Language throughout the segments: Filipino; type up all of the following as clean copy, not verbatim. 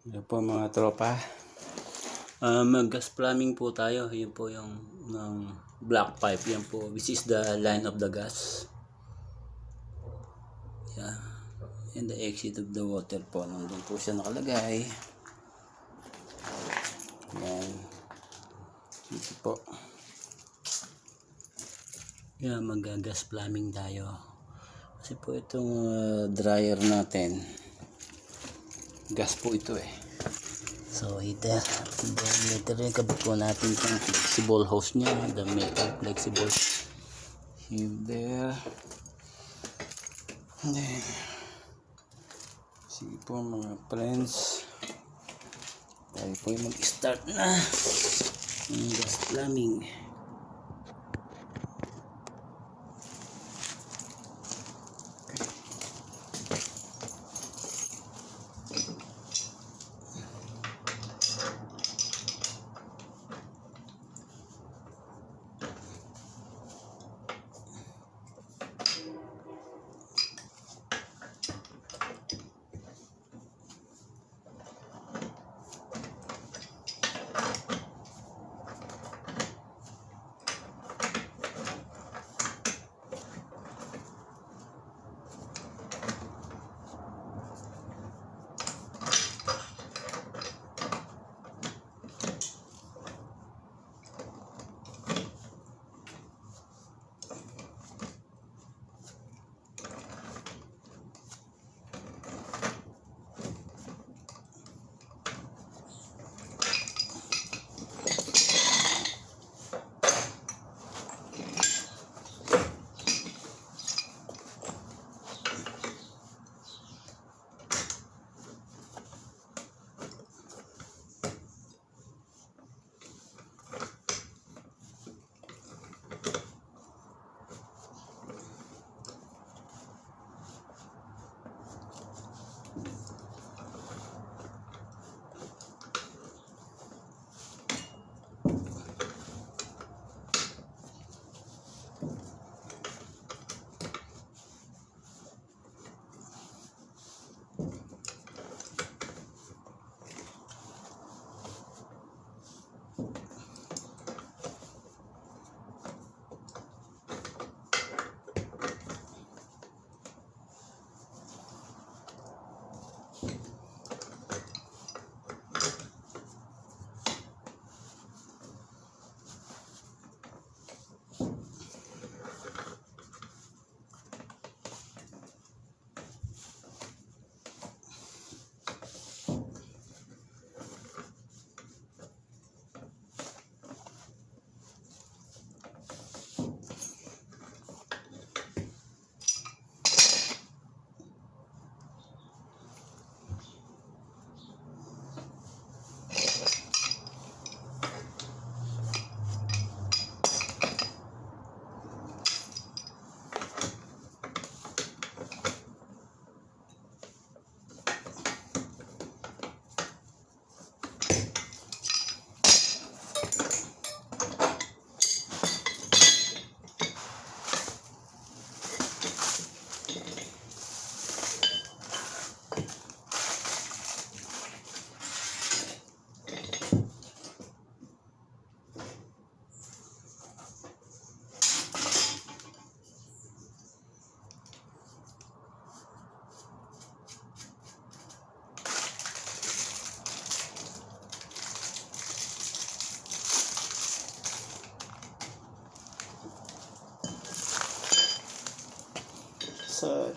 Yan po mga tropa. Mag-gas plumbing po tayo. Yan po yung ng black pipe. Yan po. This is the line of the gas. Yeah. And the exit of the water po. Nandun po siya nakalagay. Yan. Dito po. Yan, mag-gas plumbing tayo. Kasi po itong dryer natin. Gas po ito eh. So heater. And then later rin kabit po natin itong flexible hose nya. The metal flexible heater. And then sige po mga friends. Tayo po yung mag-start na ng gas plumbing.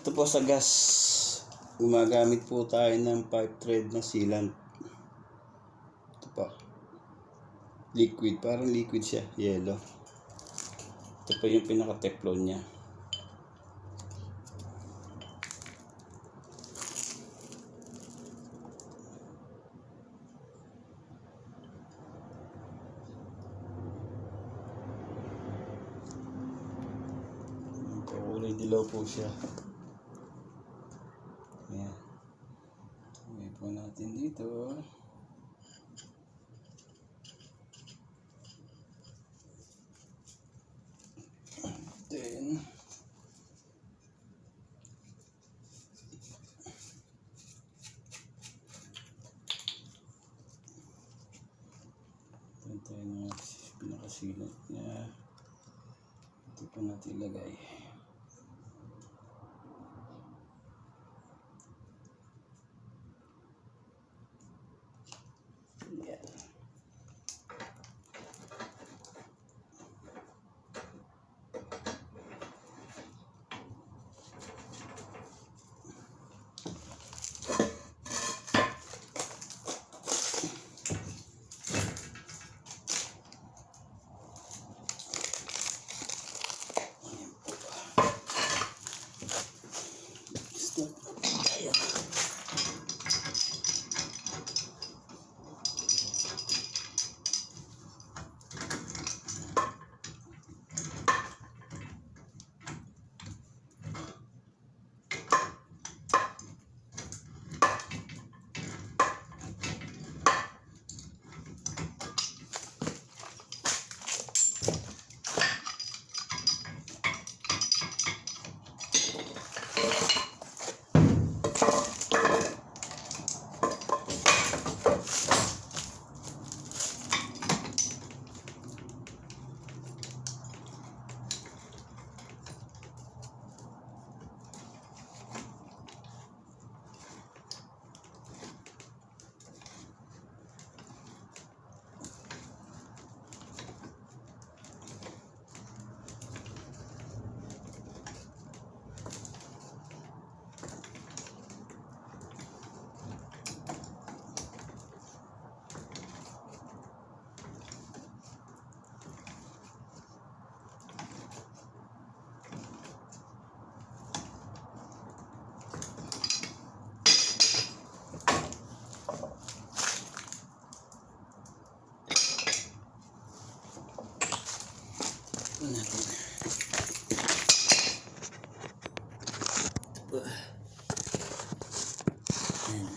Ito po sa gas, gumagamit po tayo ng pipe thread na sealant. Ito po, liquid, parang liquid siya, yellow. Ito po yung pinaka-teflon nya. Kulay dilaw po siya. Ayan. Lagay po natin dito. Then nakasilat niya. Ito pa natin ilagay. Yan. Ito natin. Ito po. Ayan.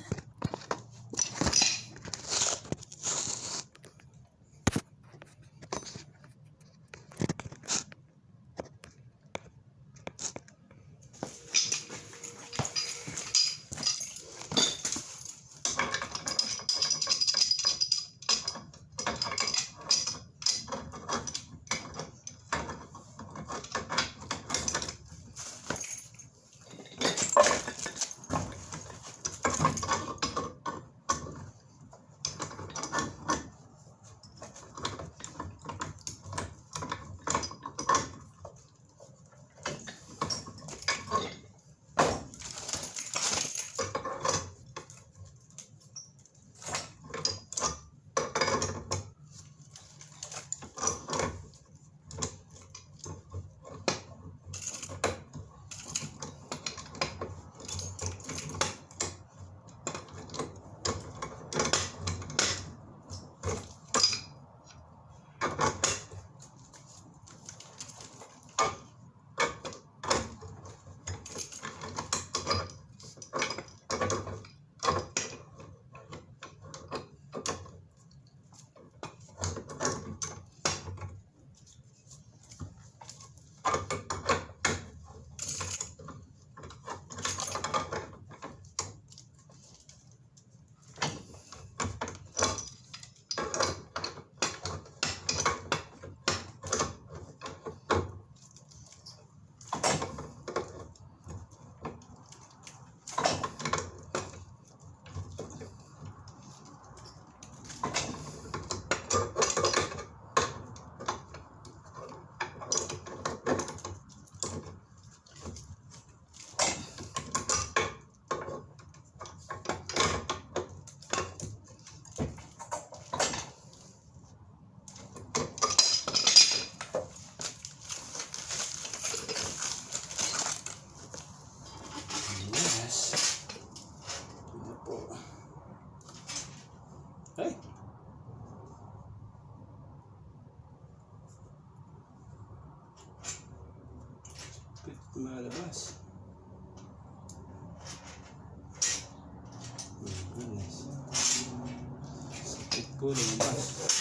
Ay! Malabas. Goodness. Sakit po lumabas.